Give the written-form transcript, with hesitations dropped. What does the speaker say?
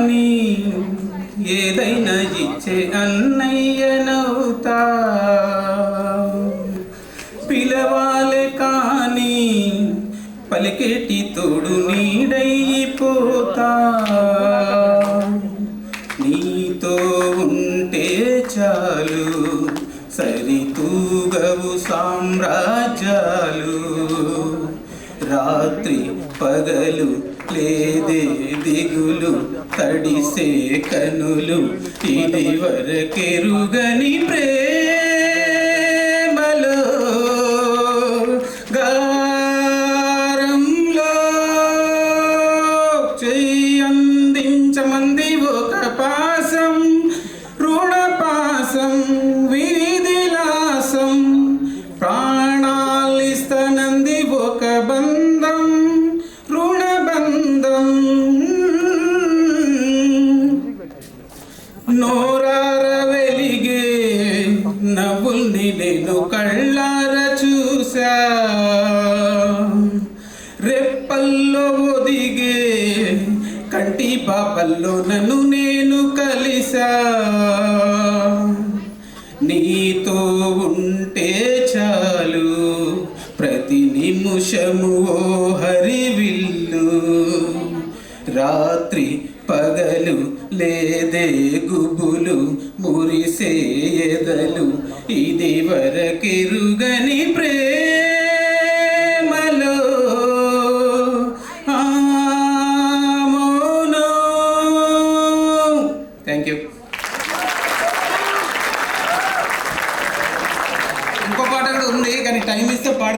కానీ ఏదైనా ఇచ్చే అన్నయ్యనవుతా, పిలవాలే కానీ పలికేటి తోడు నీడైపోతా. నీతో ఉంటే చాలు సరితూగవు సామ్రాజ్యాలు, రాత్రి పగలు లేదే దిగులు, తడిసే కనులు ఇది వరకెరుగని ప్రేమలో గారంలో చెయ్యందించమంది ఒక పాసం, రుణపాసం విధిలాసం, ప్రాణాలిస్తనంది ఒక బంధం, రుణబంధం. నోరార వెలిగే నవ్వుల్ని నేను కళ్ళార చూసా, రెప్పల్లో ఒదిగే కంటి పాపల్లో నన్ను నేను కలిసా. నీతో ఉంటే చాలు ప్రతి నిమిషము ఓ హరివిల్లు, రాత్రి పగలు లేదే గుబులు, మురిసే ఎదలు ఇది వరకెరుగ